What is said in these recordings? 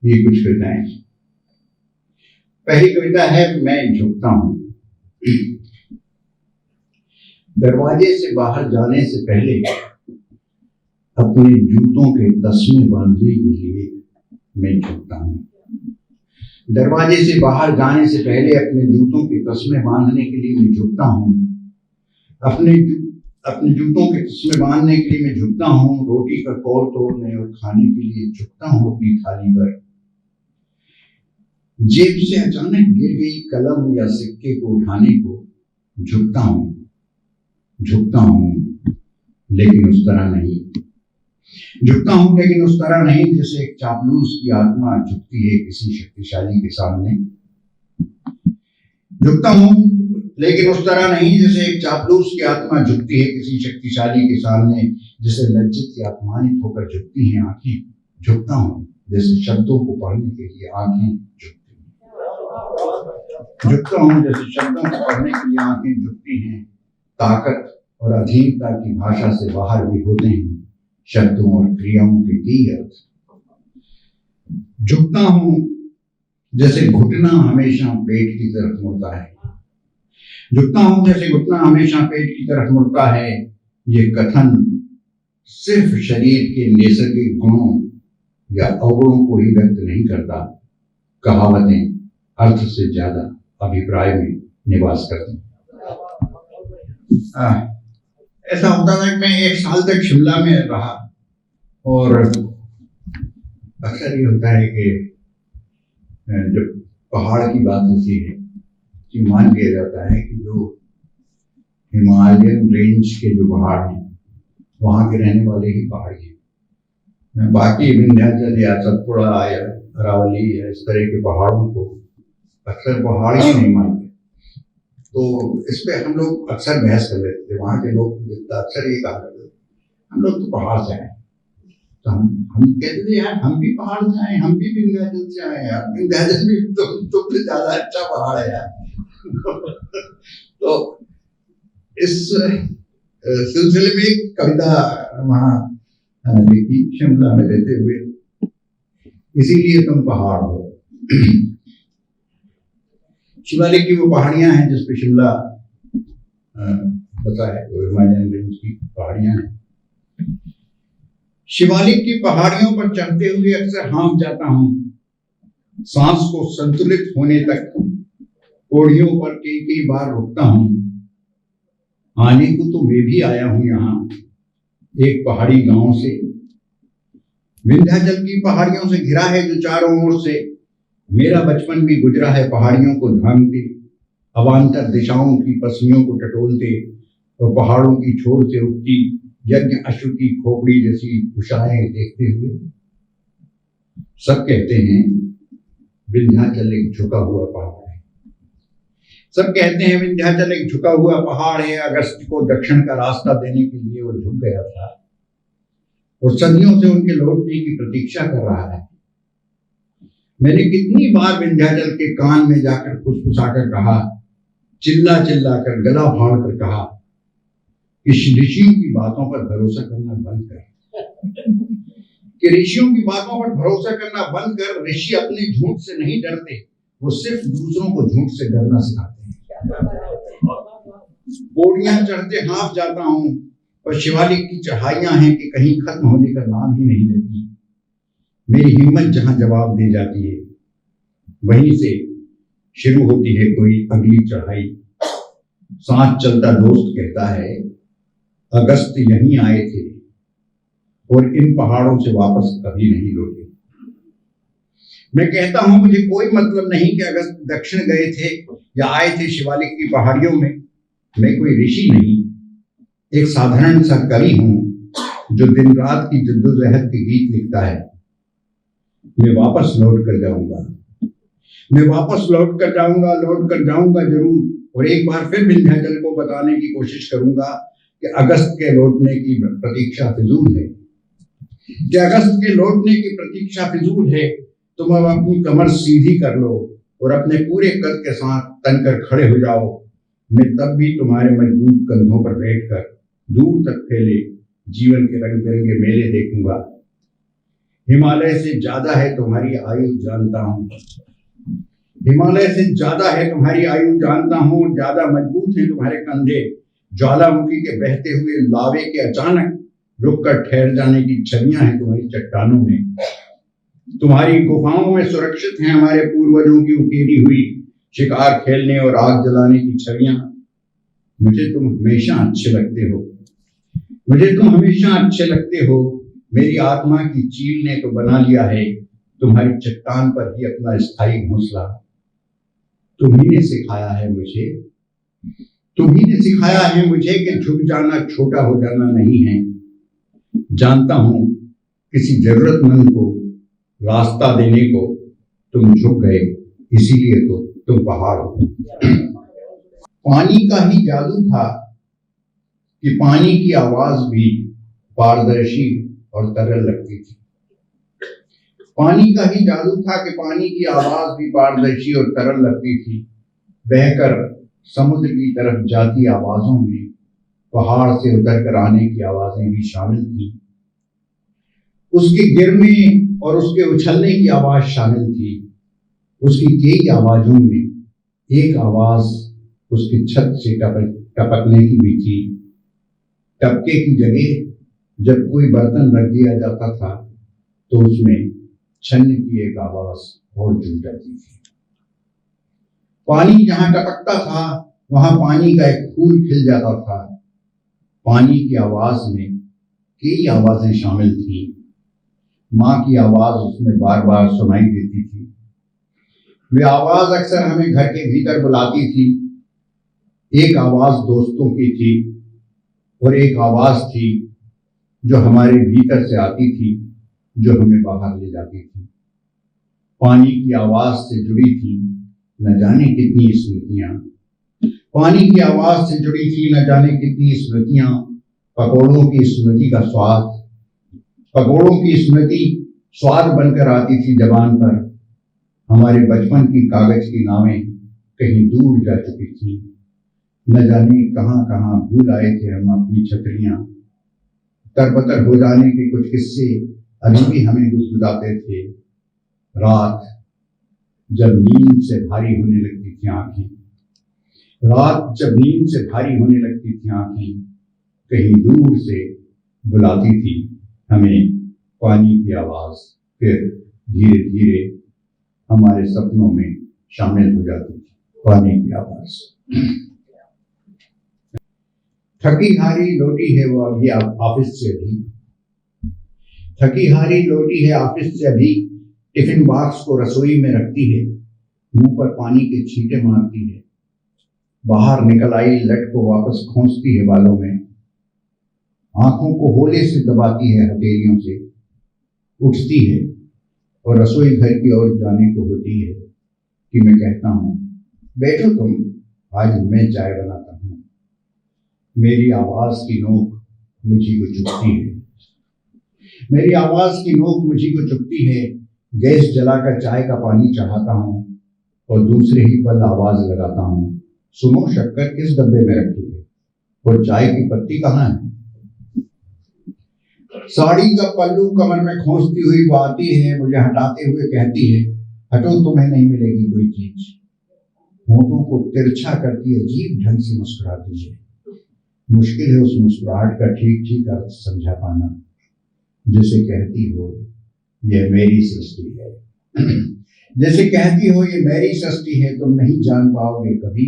ये कुछ कविताएं। पहली कविता है मैं झुकता हूं। दरवाजे से बाहर जाने से पहले अपने जूतों के तस्मे बांधने के लिए मैं झुकता हूं। दरवाजे से बाहर जाने से पहले अपने जूतों के तस्मे बांधने के लिए मैं झुकता हूं। अपने जूतों के तस्मे बांधने के लिए मैं झुकता हूं। रोटी का कौर तोड़ने और खाने के लिए झुकता हूं अपनी थाली पर। जेब से अचानक गिर गई कलम या सिक्के को उठाने को झुकता हूं लेकिन उस तरह नहीं। झुकता हूं लेकिन उस तरह नहीं जैसे एक चापलूस की आत्मा झुकती है किसी शक्तिशाली के सामने। झुकता हूं लेकिन उस तरह नहीं जैसे एक चापलूस की आत्मा झुकती है किसी शक्तिशाली के सामने, जैसे लज्जित या अपमानित होकर झुकती हैं आंखें। झुकता हूं जैसे शब्दों को पढ़ने के लिए आंखें झुकती हैं। झुकता हूं जैसे शब्दों को पढ़ने के लिए आंखें झुकती हैं। ताकत और अधीनता की भाषा से बाहर भी होते हैं शब्दों और क्रियाओं के कई अर्थ। झुकता हूं जैसे घुटना हमेशा पेट की तरफ मुड़ता है। झुकता हूं जैसे घुटना हमेशा पेट की तरफ मुड़ता है। ये कथन सिर्फ शरीर के नैसर्गिक गुणों या अवगुणों को ही व्यक्त नहीं करता, कहावतें अर्थ से ज्यादा अभिप्राय में निवास करती। ऐसा होता था कि मैं 1 साल तक शिमला में रहा और अक्सर ये होता है कि जब पहाड़ की बात होती है कि मान लिया जाता है कि जो हिमालयन रेंज के जो पहाड़ हैं वहाँ के रहने वाले ही पहाड़ी हैं। बाकी विंध्याचल या सतपुड़ा या अरावली या इस तरह के पहाड़ों को अक्सर पहाड़ ही नहीं मानते। तो इस पे हम लोग अक्सर बहस कर लेते थे। वहाँ के लोग अक्सर ये कहा करते थे हम लोग तो पहाड़ से आए। तो हम कहते थे यार हम भी पहाड़ से आए, हम भी विंध्याचल से आए यार। विंध्याचल भी तुमसे ज्यादा अच्छा पहाड़ है यार। तो इस सिलसिले में एक कविता वहाँ लिखी शिमला में रहते हुए, इसीलिए तुम पहाड़ हो। शिवालिक की वो पहाड़ियां हैं जिस पे शिमला बसा है, वो हिमालयन रेंज की पहाड़ियां हैं। शिवालिक की पहाड़ियों पर चढ़ते हुए अक्सर हाँफ जाता हूं। सांस को संतुलित होने तक पौड़ियों पर कई बार रुकता हूं। आने को तो मैं भी आया हूं यहाँ एक पहाड़ी गांव से। विंध्याचल की पहाड़ियों से घिरा है जो चारों ओर से। मेरा बचपन भी गुजरा है पहाड़ियों को धामते, अवान्तर दिशाओं की पसलियों को टटोलते और पहाड़ों की छोर से उठती यज्ञ अश्व की खोपड़ी जैसी उषाएं देखते हुए। सब कहते हैं विंध्याचल एक झुका हुआ पहाड़ है। सब कहते हैं विंध्याचल एक झुका हुआ पहाड़ है। अगस्त को दक्षिण का रास्ता देने के लिए वो झुक गया था और सदियों से उनके लौटने की प्रतीक्षा कर रहा है। मैंने कितनी बार विंध्याचल के कान में जाकर फुसफुसाकर कहा, चिल्ला कर गला फाड़ कर कहा कि ऋषियों की बातों पर भरोसा करना बंद कर। कि ऋषियों की बातों पर भरोसा करना बंद कर। ऋषि अपने झूठ से नहीं डरते, वो सिर्फ दूसरों को झूठ से डरना सिखाते हैं। पौड़ियां चढ़ते हाँफ जाता हूं और शिवालिक की चढ़ाइयां हैं कि कहीं खत्म होने का नाम ही नहीं लेती। मेरी हिम्मत जहां जवाब दे जाती है वहीं से शुरू होती है कोई अगली चढ़ाई। साथ चलता दोस्त कहता है अगस्त यहीं आए थे और इन पहाड़ों से वापस कभी नहीं लौटे। मैं कहता हूं मुझे कोई मतलब नहीं कि अगस्त दक्षिण गए थे या आए थे शिवालिक की पहाड़ियों में। मैं कोई ऋषि नहीं, एक साधारण सा कवि हूं जो दिन रात की जद्दोजहद के गीत लिखता है। मैं वापस लौट कर जाऊंगा जरूर, और एक बार फिर विंध्याचल को बताने की कोशिश करूंगा कि अगस्त के लौटने की प्रतीक्षा फिजूल है। कि अगस्त के लौटने की प्रतीक्षा फिजूल है। तुम अब अपनी कमर सीधी कर लो और अपने पूरे कद के साथ तनकर खड़े हो जाओ। मैं तब भी तुम्हारे मजबूत कंधों पर बैठकर दूर तक फैले जीवन के रंग बिरंगे मेले देखूंगा। हिमालय से ज्यादा है तुम्हारी आयु जानता हूँ, हिमालय से ज्यादा है तुम्हारी आयु जानता हूँ, ज्यादा मजबूत है तुम्हारे कंधे, ज्वालामुखी के बहते हुए लावे के अचानक रुक कर ठहर जाने की छवियां हैं तुम्हारी चट्टानों में। तुम्हारी गुफाओं में सुरक्षित हैं हमारे पूर्वजों की उकेरी हुई शिकार खेलने और आग जलाने की छवियां। मुझे तुम हमेशा अच्छे लगते हो, मुझे तुम हमेशा अच्छे लगते हो। मेरी आत्मा की चील ने तो बना लिया है तुम्हारी चट्टान पर ही अपना स्थायी घोंसला। तुम्ही ने सिखाया है मुझे, तुम्ही ने सिखाया है मुझे कि झुक जाना छोटा हो जाना नहीं है। जानता हूं किसी जरूरतमंद को रास्ता देने को तुम झुक गए, इसीलिए तो तुम पहाड़ हो। पानी का ही जादू था कि पानी की आवाज भी पारदर्शी और तरल लगती थी। पानी का ही जादू था कि पानी की आवाज भी पारदर्शी और तरल लगती थी। बहकर समुद्र की तरफ जाती आवाजों में पहाड़ से उतर कर आने की आवाजें भी शामिल थी। उसके गिरने और उसके उछलने की आवाज शामिल थी। उसकी तेज आवाजों में एक आवाज उसकी छत से टपकने की भी थी। टपके की जगह जब कोई बर्तन रख दिया जाता था तो उसमें छन्नी की एक आवाज और जुड़ जाती थी। पानी जहां टपकता था वहां पानी का एक फूल खिल जाता था। पानी की आवाज में कई आवाजें शामिल थी। माँ की आवाज उसमें बार बार सुनाई देती थी। वे आवाज अक्सर हमें घर के भीतर बुलाती थी। एक आवाज दोस्तों की थी और एक आवाज थी जो हमारे भीतर से आती थी, जो हमें बाहर ले जाती थी। पानी की आवाज से जुड़ी थी न जाने कितनी स्मृतियां, पानी की आवाज से जुड़ी थी न जाने कितनी स्मृतियां। पकौड़ों की स्मृति का स्वाद, पकौड़ों की स्मृति स्वाद बनकर आती थी जबान पर। हमारे बचपन की कागज की नावें कहीं दूर जा चुकी थी। न जाने कहां कहां भूल आए थे हम अपनी छतरियां। तरबतर हो जाने के कुछ किस्से अभी भी हमें गुदगुदाते थे। रात जब नींद से भारी होने लगती थी आंखें, रात जब नींद से भारी होने लगती थी आंखें, कहीं दूर से बुलाती थी हमें पानी की आवाज। फिर धीरे धीरे हमारे सपनों में शामिल हो जाती थी पानी की आवाज। थकी हारी लौटी है वो अभी ऑफिस से अभी, थकी हारी लौटी है ऑफिस से अभी। टिफिन बॉक्स को रसोई में रखती है, मुंह पर पानी के छींटे मारती है। बाहर निकल आई लट को वापस खोंचती है बालों में। आंखों को होले से दबाती है हथेलियों से। उठती है और रसोई घर की ओर जाने को होती है कि मैं कहता हूं बैठो तुम, आज मैं चाय बनाता हूं। मेरी आवाज की नोक मुझी को चुभती है, मेरी आवाज की नोक मुझी को चुभती है। गैस जलाकर चाय का पानी चढ़ाता हूं और दूसरे ही पल आवाज लगाता हूं, सुनो शक्कर किस डब्बे में रखी है और चाय की पत्ती कहाँ है। साड़ी का पल्लू कमर में खोंचती हुई वो आती है, मुझे हटाते हुए कहती है हटो तुम्हें नहीं मिलेगी कोई चीज। होठों को तिरछा करती अजीब ढंग से मुस्कुराती है। मुश्किल है उस मुस्कुराहट का ठीक ठीक अर्थ समझा पाना। जैसे कहती हो यह मेरी सृष्टि है, जैसे कहती हो ये मेरी सृष्टि है। तुम नहीं जान पाओगे कभी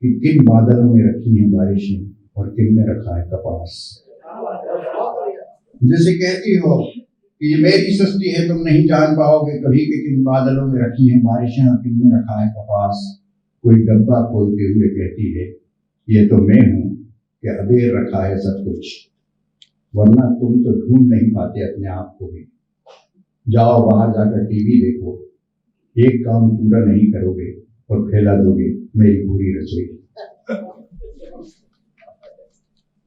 कि किन बादलों में रखी हैं बारिशें और किन में रखा है कपास। जैसे कहती हो कि ये मेरी सृष्टि है, तुम नहीं जान पाओगे कभी कि किन बादलों में रखी हैं बारिशें और किन में रखा है कपास। कोई डब्बा खोलते हुए कहती है ये तो मैं हूं कि अबेर रखा है सब कुछ, वरना तुम तो ढूंढ नहीं पाते अपने आप को भी। जाओ बाहर जाकर टीवी देखो, एक काम पूरा नहीं करोगे और फैला दोगे मेरी पूरी रसोई।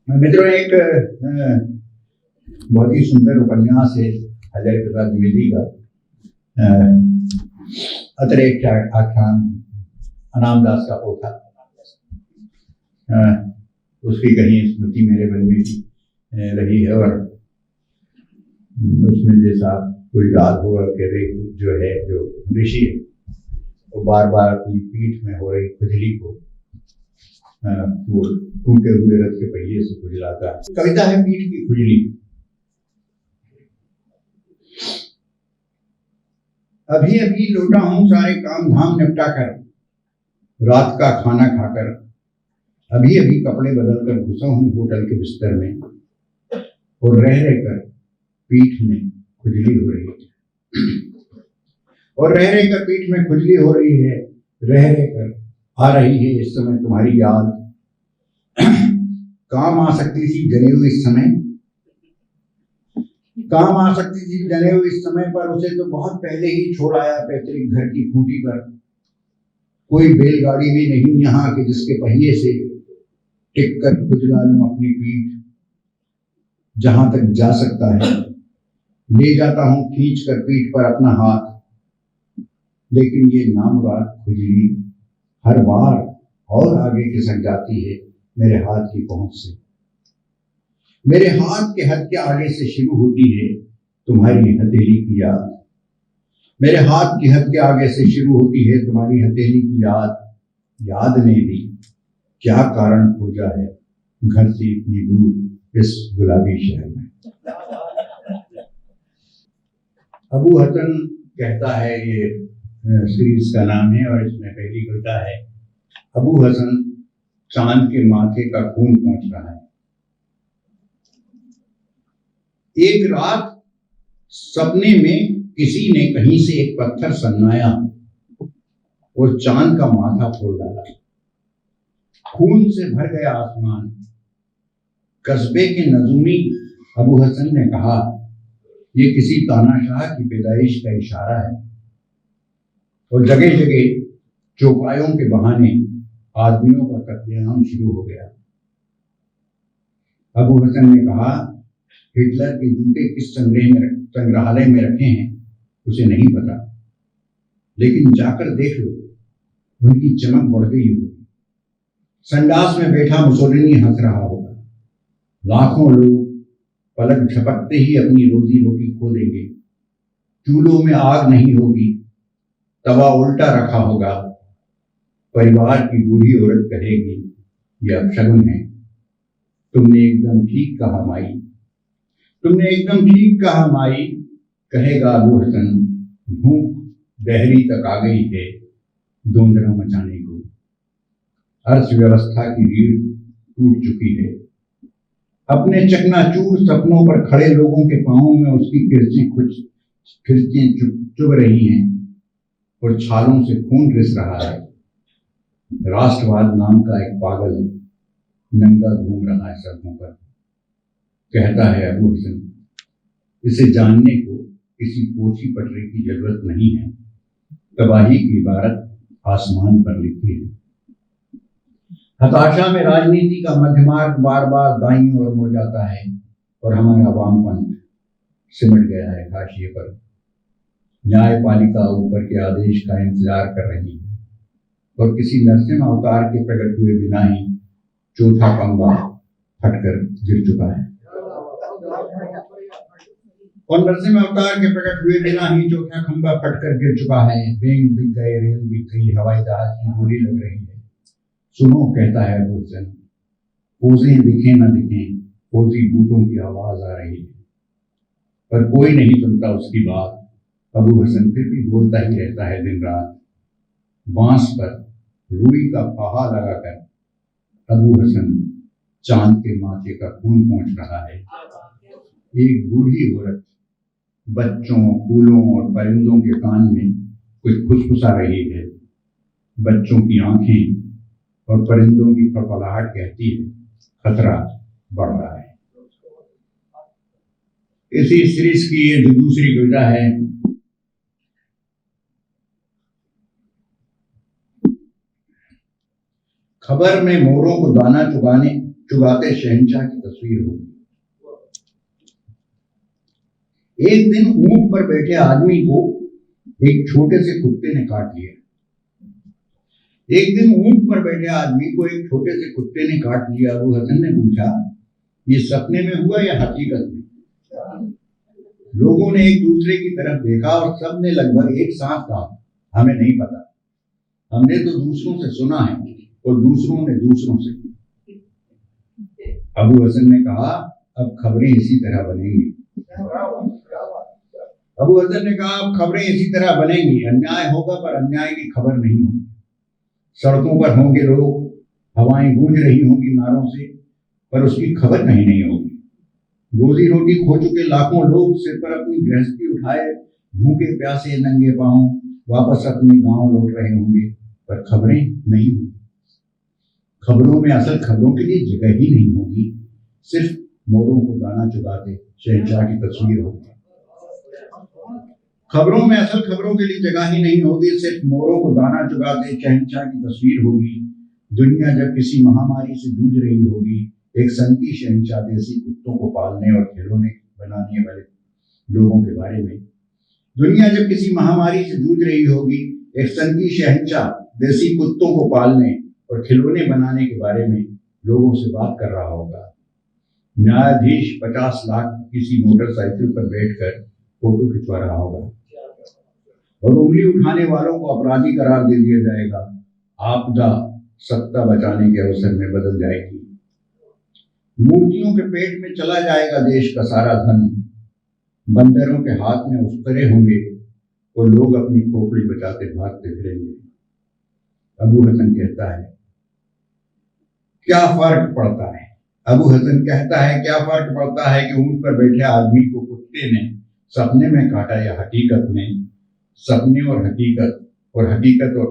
मित्रों, एक बहुत ही सुंदर उपन्यास है हृदय प्रसाद द्विवेदी का, अतिरिक्त आख्यान अनाम दास का पोथा। उसकी कहीं स्मृति मेरे मन में रही है और उसमें जैसा कुछ याद होगा कि रेखूत जो है, जो ऋषि है, वो बार बार अपनी पीठ में हो रही खुजली को वो टूटे हुए रथ के पहिए से खुजलाता है। कविता है पीठ की खुजली। अभी अभी लौटा हूं सारे काम धाम निपटा कर, रात का खाना खाकर, अभी अभी कपड़े बदल कर घुसा हूं होटल के बिस्तर में, और रह रहकर पीठ में खुजली हो रही है, और रह रहकर पीठ में खुजली हो रही है, रह रहकर आ रही है इस समय तुम्हारी याद। काम आ सकती थी जने हुए इस समय, काम आ सकती थी जने हुए इस समय, पर उसे तो बहुत पहले ही छोड़ आया पैतृक घर की खूंटी पर। कोई बैलगाड़ी भी नहीं यहाँ के जिसके पहिए से टिक कर खुजला लूं अपनी पीठ। जहां तक जा सकता है ले जाता हूं खींच कर पीठ पर अपना हाथ, लेकिन ये नामुराद खुजली हर बार और आगे खिसक जाती है मेरे हाथ की पहुंच से। मेरे हाथ के हद के आगे से शुरू होती है तुम्हारी हथेली की याद, मेरे हाथ की हद के आगे से शुरू होती है तुम्हारी हथेली की याद। याद ने भी क्या कारण खोजा है घर से इतनी दूर इस गुलाबी शहर में। अबू हसन कहता है, ये सीरीज का नाम है और इसमें पहली कविता है। अबू हसन चांद के माथे का खून पहुंच रहा है। एक रात सपने में किसी ने कहीं से एक पत्थर सन्नाया और चांद का माथा फोड़ डाला। खून से भर गया आसमान। कस्बे के नजूमी अबू हसन ने कहा, ये किसी तानाशाह की पैदाइश का इशारा है। और जगह जगह चौपायों के बहाने आदमियों का कत्लेआम शुरू हो गया। अबू हसन ने कहा, हिटलर के जूते किस संग्रहालय में रखे हैं उसे नहीं पता, लेकिन जाकर देख लो, उनकी चमक बढ़ गई होगी। संडास में बैठा मुसोलिनी हंस रहा होगा। लाखों लोग पलक झपकते ही अपनी रोजी रोटी खो देंगे। चूल्हों में आग नहीं होगी, तवा उल्टा रखा होगा। परिवार की बूढ़ी औरत कहेगी, यह अपशगुन है। तुमने एकदम ठीक कहा माई, तुमने एकदम ठीक कहा माई, कहेगा अबू हसन। भूख दहरी तक आ गई है धुंधला मचाने को। अर्थव्यवस्था की रीढ़ टूट चुकी है। अपने चकनाचूर सपनों पर खड़े लोगों के पांवों में उसकी किरचें चुभ रही हैं और छालों से खून रिस रहा है। राष्ट्रवाद नाम का एक पागल नंगा घूम रहा है सड़कों पर, कहता है अबू हसन। इसे जानने को किसी पोथी पटरी की जरूरत नहीं है। तबाही की इबारत आसमान पर लिखी है। हताशा में राजनीति का मध्यमार्ग बार बार दाईं ओर मुड़ जाता है और हमारा वामपंथ सिमट गया है हाशिए पर। न्यायपालिका ऊपर के आदेश का इंतजार कर रही है और किसी नरसिम्हा अवतार के प्रकट हुए बिना ही चौथा खंभा फटकर गिर चुका है। और नरसिम्हा अवतार के प्रकट हुए बिना ही चौथा खंभा फटकर गिर चुका है। बैंक बिक गए, रेल बिक गई, हवाई जहाज की गोली लग रही है। सुनो, कहता है अबू हसन, फौजी दिखे न दिखे, फौजी बूटों की आवाज आ रही है, पर कोई नहीं सुनता उसकी बात। अबू हसन फिर भी बोलता ही रहता है दिन रात। बांस पर रुई का फाहा लगाकर अबू हसन चांद के माथे का खून पहुंच रहा है। एक बूढ़ी औरत बच्चों, फूलों और परिंदों के कान में कुछ फुसफुसा रही है। बच्चों की आंखें और परिंदों की फड़फड़ाहट कहती है, खतरा बढ़ रहा है। इसी सीरीज की ये जो दूसरी कविता है, खबर में मोरों को दाना चुगाते शहंशाह की तस्वीर होगी। एक दिन ऊंट पर बैठे आदमी को एक छोटे से कुत्ते ने काट लिया। एक दिन ऊंट पर बैठे आदमी को एक छोटे से कुत्ते ने काट लिया। अबू हसन ने पूछा, ये सपने में हुआ या हकीकत में? लोगों ने एक दूसरे की तरफ देखा और सबने लगभग एक साथ कहा, हमें नहीं पता, हमने तो दूसरों से सुना है और दूसरों ने दूसरों से। अबू हसन ने कहा, अब खबरें इसी तरह बनेंगी। अबू हसन ने कहा, अब खबरें इसी तरह बनेंगी, अन्याय होगा पर अन्याय की खबर नहीं होगी। सड़कों पर होंगे लोग, हवाएं गूंज रही होंगी नारों से, पर उसकी खबर कहीं नहीं होगी। रोजी रोटी खो चुके लाखों लोग सिर पर अपनी गृहस्थी उठाए भूखे प्यासे नंगे पांव वापस अपने गांव लौट रहे होंगे, पर खबरें नहीं होंगी। खबरों में असल खबरों के लिए जगह ही नहीं होगी, सिर्फ मोरों को दाना चुगाते शहंशाह की तस्वीर होगी। खबरों में असल खबरों के लिए जगह ही नहीं होगी, सिर्फ मोरों को दाना चुगाते शहंशाह की तस्वीर होगी। दुनिया जब किसी महामारी से जूझ रही होगी, एक सनकी शहंशाह देसी कुत्तों को पालने और खिलौने बनाने वाले लोगों के बारे में। दुनिया जब किसी महामारी से जूझ रही होगी, एक सनकी शहंशाह देसी कुत्तों को पालने और खिलौने बनाने के बारे में लोगों से बात कर रहा होगा। न्यायाधीश 50 लाख किसी मोटरसाइकिल पर बैठकर फोटो खिंचवा रहा होगा और उंगली उठाने वालों को अपराधी करार दे दिया जाएगा। आपदा सत्ता बचाने के अवसर में बदल जाएगी। मूर्तियों के पेट में चला जाएगा देश का सारा धन। बंदरों के हाथ में उस्तरे होंगे और लोग अपनी खोपड़ी बचाते भागते फिरेंगे। अबू हसन कहता है, क्या फर्क पड़ता है? अबू हसन कहता है, क्या फर्क पड़ता है कि ऊंट पर बैठे आदमी को कुत्ते ने सपने में काटा या हकीकत में? सपने और हकीकत और हकीकत और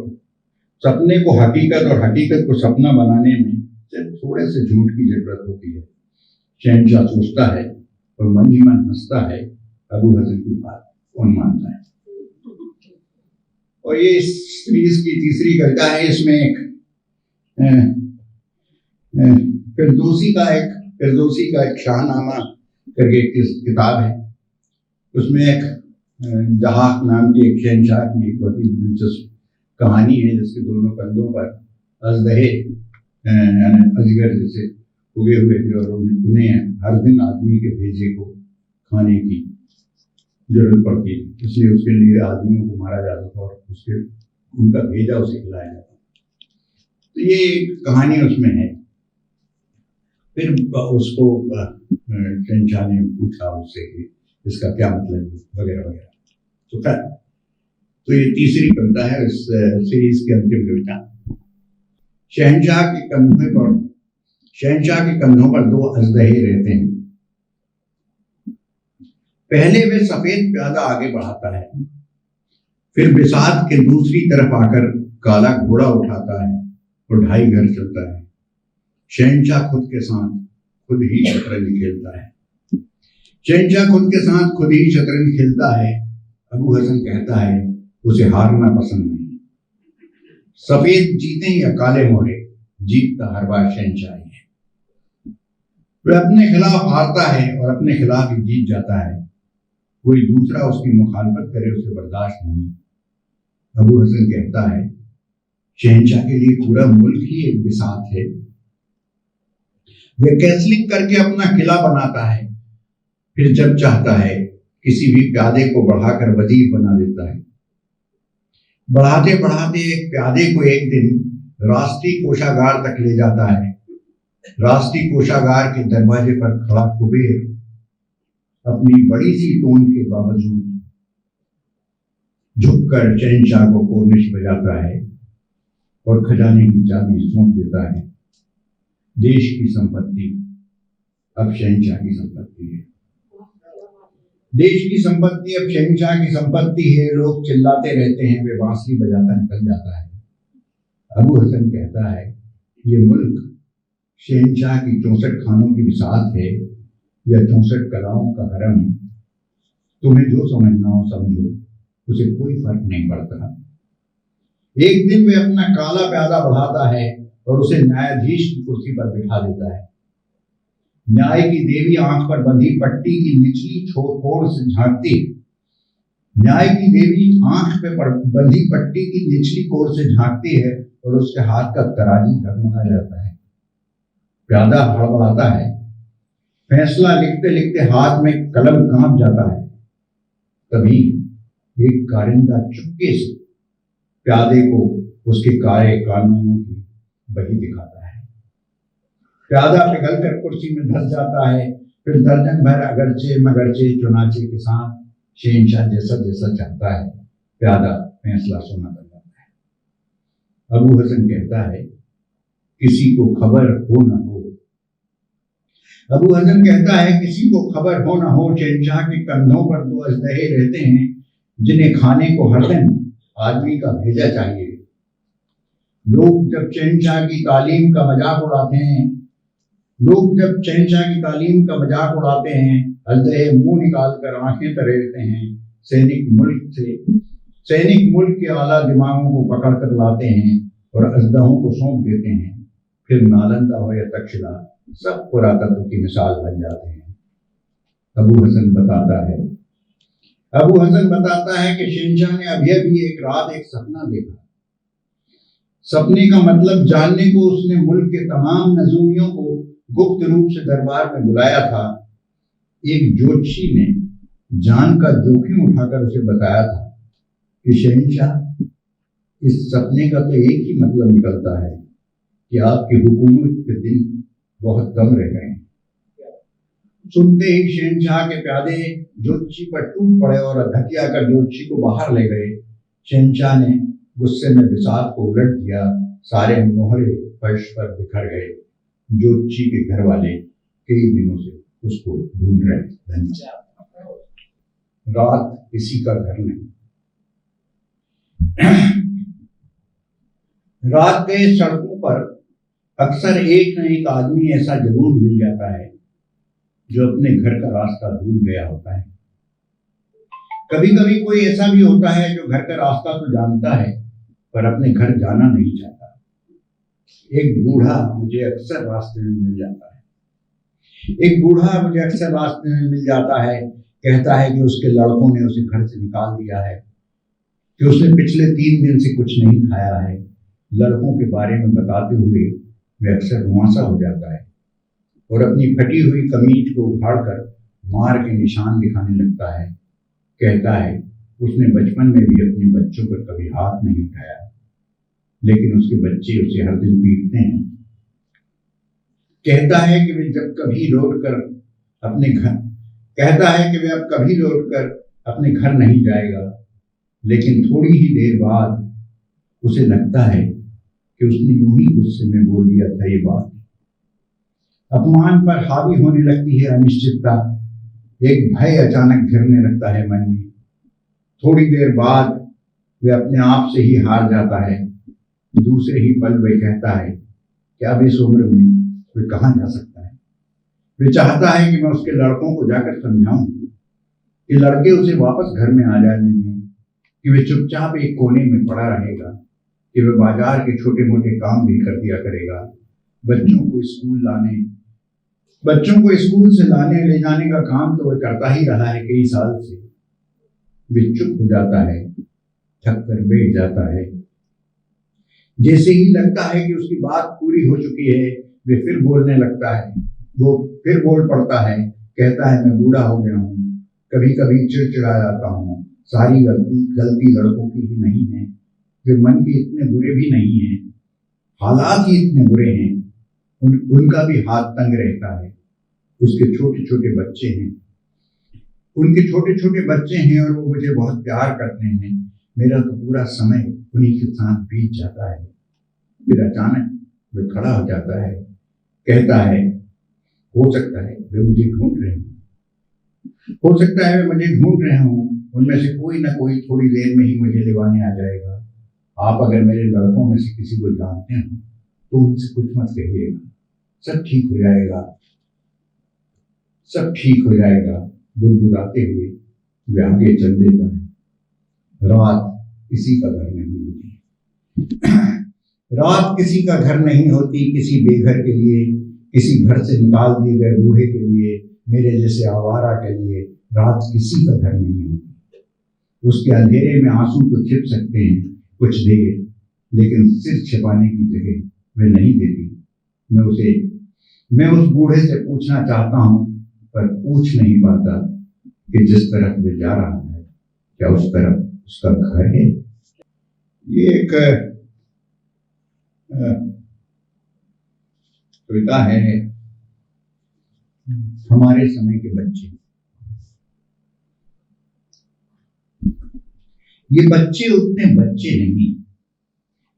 सपने को हकीकत और हकीकत को सपना बनाने में सिर्फ थोड़े से झूठ की जरूरत होती है। शहंशाह सोचता है और मन ही मन हंसता है। अबू हसन की बात कौन मानता है? और ये इस सीरीज की तीसरी कविता है। इसमें एक फिरदौसी का एक शाहनामा करके किताब है। उसमें एक जहाक नाम की एक शहंशाह की एक बहुत ही दिलचस्प कहानी है, जिसके दोनों कंधों पर अजदहे अजगर जैसे उगे हुए थे और उन्हें हर दिन आदमी के भेजे को खाने की जरूरत पड़ती थी, इसलिए उसके लिए आदमियों को मारा जाता था और उनका भेजा उसे खिलाया जाता। तो ये एक कहानी उसमें है। फिर उसको शहंशाह ने पूछा उससे कि इसका क्या मतलब है वगैरह वगैरह। तो ये तीसरी कविता है इस सीरीज की अंतिम कविता। शहंशाह के कंधों पर दो अजदहे रहते हैं। पहले वे सफेद प्यादा आगे बढ़ाता है, फिर बिसात के दूसरी तरफ आकर काला घोड़ा उठाता है और ढाई घर चलता है। शहंशाह खुद के साथ खुद ही शतरंज खेलता है। शहंशाह खुद के साथ खुद ही शतरंज खेलता है। अबू हसन कहता है, उसे हारना पसंद नहीं। सफेद जीते या काले मोहरे, जीतता हर बार शहंशाह है। वह अपने खिलाफ हारता है और अपने खिलाफ ही जीत जाता है। कोई दूसरा उसकी मुखालफत करे उसे बर्दाश्त नहीं। अबू हसन कहता है, शहंशाह के लिए पूरा मुल्क ही एक बिसात है। वह कैसलिंग करके अपना किला बनाता है, फिर जब चाहता है किसी भी प्यादे को बढ़ाकर वजीर बना देता है। बढ़ाते बढ़ाते एक प्यादे को एक दिन राष्ट्रीय कोषागार तक ले जाता है। राष्ट्रीय कोषागार के दरवाजे पर खड़ा कुबेर अपनी बड़ी सी टोन के बावजूद झुककर शहंशाह को कोर्निश बजाता है और खजाने की चाबी सौंप देता है। देश की संपत्ति अब शहंशाह की संपत्ति है। देश की संपत्ति अब शहंशाह की संपत्ति है। लोग चिल्लाते रहते हैं, वे बांसुरी बजाता निकल जाता है। अबू हसन कहता है, ये मुल्क शहंशाह की 64 खानों की बिसात है या 64 कलाओं का हरम। तुम्हें जो समझना हो समझो, उसे कोई फर्क नहीं पड़ता। एक दिन वे अपना काला प्यादा बढ़ाता है और उसे न्यायाधीश की कुर्सी पर बिठा देता है। न्याय की देवी आंख पर बंधी पट्टी की निचली कोर से झांकती न्याय की देवी आंख पे बंधी पट्टी की निचली कोर से झांकती है और उसके हाथ का तराजू डगमगा जाता है। प्यादा हड़बड़ाता है। फैसला लिखते लिखते हाथ में कलम कांप जाता है। तभी एक कारिंदा चुपके से प्यादे को उसके काले कानूनों की बही दिखाता है। प्यादा पिघल कर कुर्सी में धंस जाता है। फिर दर्जन भर अगरचे मगरचे चुनाचे के साथ शहंशाह जैसा जैसा चाहता है प्यादा फैसला सुना बन जाता है। अबू हसन कहता है किसी को खबर हो न हो। अबू हसन कहता है किसी को खबर हो न हो, शहंशाह के कंधों पर दो अजदहे रहते हैं जिन्हें खाने को हर दिन आदमी का भेजा चाहिए। लोग जब शहंशाह की तालीम का मजाक उड़ाते हैं अजदहे मुंह निकाल कर आंखें तरेरते हैं। सैनिक मुल्क के आला दिमागों को पकड़ कर लाते हैं और अजदहों को सौंप देते हैं। फिर नालंदा हो या तक्षशिला सब पुरातत्व की मिसाल बन जाते हैं। अबू हसन बताता है कि शहंशाह ने अभी एक रात एक सपना देखा। सपने का मतलब जानने को उसने मुल्क के तमाम नजूमियों को गुप्त रूप से दरबार में बुलाया था। एक ज्योतिषी ने जान का जोखिम उठाकर उसे बताया था कि शहंशाह, इस सपने का तो एक ही मतलब निकलता है कि आपकी हुकूमत के दिन बहुत कम रह गए। सुनते ही शहंशाह के प्यादे ज्योतिषी पर टूट पड़े और धकिया कर ज्योतिषी को बाहर ले गए। शहंशाह ने गुस्से में बिसात को उलट दिया। सारे मोहरे फर्श पर बिखर गए। ज्योतिषी के घर वाले कई दिनों से उसको ढूंढ रहे। रात किसी का घर नहीं। रात के सड़कों पर अक्सर एक न एक आदमी ऐसा जरूर मिल जाता है जो अपने घर का रास्ता भूल गया होता है। कभी कभी कोई ऐसा भी होता है जो घर का रास्ता तो जानता है पर अपने घर जाना नहीं चाहता। एक बूढ़ा मुझे अक्सर रास्ते में मिल जाता है। कहता है कि उसके लड़कों ने उसे घर से निकाल दिया है, कि उसने पिछले 3 दिन से कुछ नहीं खाया है। लड़कों के बारे में बताते हुए वह अक्सर रुआंसा हो जाता है और अपनी फटी हुई कमीज को उखाड़कर मार के निशान दिखाने लगता है। कहता है उसने बचपन में भी अपने बच्चों पर कभी हाथ नहीं उठाया, लेकिन उसके बच्चे उसे हर दिन पीटते हैं। कहता है कि वे अब कभी लौटकर अपने घर नहीं जाएगा, लेकिन थोड़ी ही देर बाद उसे लगता है कि उसने यूं ही गुस्से में बोल दिया था ये बात। अपमान पर हावी होने लगती है अनिश्चितता। एक भय अचानक घिरने लगता है मन में। थोड़ी देर बाद वे अपने आप से ही हार जाता है। दूसरे ही पल वे कहता है कि अब इस उम्र में वे कहाँ जा सकता है। वे चाहता है कि मैं उसके लड़कों को जाकर समझाऊं कि लड़के उसे वापस घर में आ जाने दें, कि वे चुपचाप एक कोने में पड़ा रहेगा, कि वे बाजार के छोटे मोटे काम भी कर दिया करेगा। बच्चों को स्कूल से लाने ले जाने का काम तो वह करता ही रहा है कई साल से। वे चुप हो जाता है, थक कर बैठ जाता है। जैसे ही लगता है कि उसकी बात पूरी हो चुकी है, वे फिर बोलने लगता है। वो फिर बोल पड़ता है। कहता है मैं बूढ़ा हो गया हूँ, कभी कभी चिड़चिड़ा जाता हूँ। सारी गलती लड़कों की ही नहीं है, वे मन के इतने बुरे भी नहीं हैं, हालात ही इतने बुरे हैं। उनका भी हाथ तंग रहता है। उसके छोटे छोटे बच्चे हैं और वो मुझे बहुत प्यार करते हैं। मेरा तो पूरा समय उन्हीं के साथ बीत जाता है। फिर अचानक वे खड़ा हो जाता है। कहता है हो सकता है वे मुझे ढूंढ रहे हों। उनमें से कोई ना कोई थोड़ी देर में ही मुझे लेवाने आ जाएगा। आप अगर मेरे लड़कों में से किसी को जानते हो तो उनसे कुछ मत कहिएगा। सब ठीक हो जाएगा। गुनगुनाते हुए वे आगे चल देता है। रात किसी का घर नहीं होती। किसी बेघर के लिए, किसी घर से निकाल दिए गए बूढ़े के लिए, मेरे जैसे आवारा के लिए रात किसी का घर नहीं होती। उसके अंधेरे में आंसू तो छिप सकते हैं कुछ देर, लेकिन सिर छिपाने की जगह वे नहीं देती। मैं उस बूढ़े से पूछना चाहता हूं, पर पूछ नहीं पाता कि जिस तरफ वे जा रहा है क्या उस तरफ उसका घर है? ये एक कविता है हमारे समय के बच्चे। ये बच्चे उतने बच्चे नहीं,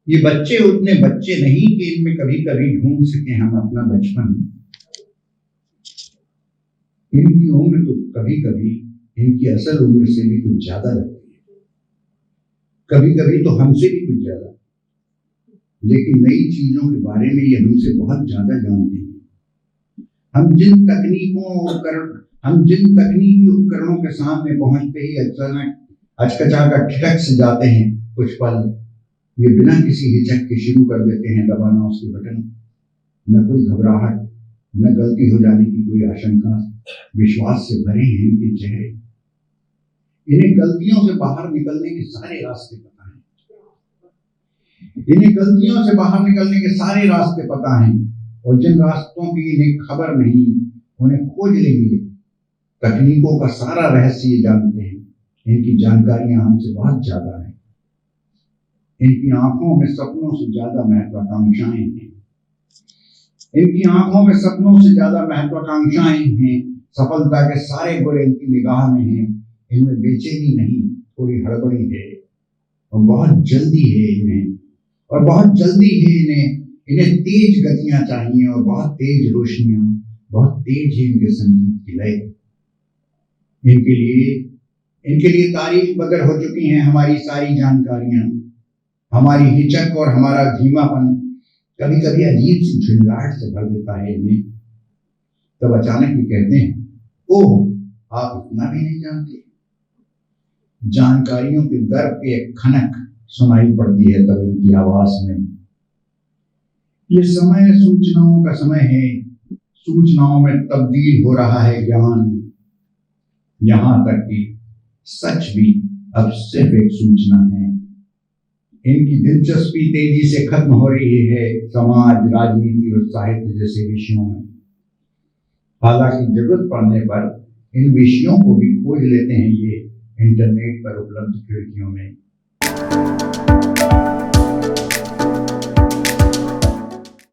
ये बच्चे उतने बच्चे नहीं कि इनमें कभी कभी ढूंढ सके हम अपना बचपन। इनकी उम्र तो कभी कभी इनकी असल उम्र से भी कुछ ज्यादा लगती है, कभी कभी तो हमसे भी कुछ ज्यादा। लेकिन नई चीजों के बारे में ये हमसे बहुत ज्यादा जानते हैं। हम जिन तकनीकी उपकरणों के सामने पहुंचते ही अचानक अचकचा कर ठिठक से जाते हैं कुछ पल, ये बिना किसी हिचक के शुरू कर देते हैं दबाना उसके बटन। न कोई घबराहट, न गलती हो जाने की कोई आशंका, विश्वास से भरे हैं इनके चेहरे। इन्हें गलतियों से बाहर निकलने के सारे रास्ते पता हैं, इन्हें गलतियों से बाहर निकलने के सारे रास्ते पता हैं, और जिन रास्तों की इन्हें खबर नहीं उन्हें खोज लेंगे। तकनीकों का सारा रहस्य ये जानते हैं, इनकी जानकारियां हमसे बहुत ज्यादा है। इनकी आंखों में सपनों से ज्यादा महत्वाकांक्षाएं हैं, इनकी आंखों में सपनों से ज्यादा महत्वाकांक्षाएं हैं। सफलता के सारे गुण इनकी निगाह में हैं। इनमें बेचैनी नहीं, थोड़ी हड़बड़ी है, और बहुत जल्दी है इन्हें, और बहुत जल्दी है इन्हें तेज गतियां चाहिए और बहुत तेज रोशनियां, बहुत तेज है इनके संगीत की लय। इनके लिए तारीख बदर हो चुकी हैं हमारी सारी जानकारियां। हमारी हिचक और हमारा धीमापन कभी कभी अजीब सी झुंझलाहट से भर देता है इन्हें। तब अचानक भी कहते हैं, ओह आप इतना भी नहीं जानते। जानकारियों के दर पे एक खनक सुनाई पड़ती है तब इनकी आवाज में। ये समय सूचनाओं का समय है, सूचनाओं में तब्दील हो रहा है ज्ञान। यहां तक कि सच भी अब सिर्फ एक सूचना है। इनकी दिलचस्पी तेजी से खत्म हो रही है समाज, राजनीति और साहित्य जैसे विषयों में। हालांकि जरूरत पड़ने पर इन विषयों को भी खोज लेते हैं ये इंटरनेट पर उपलब्ध खिड़कियों में।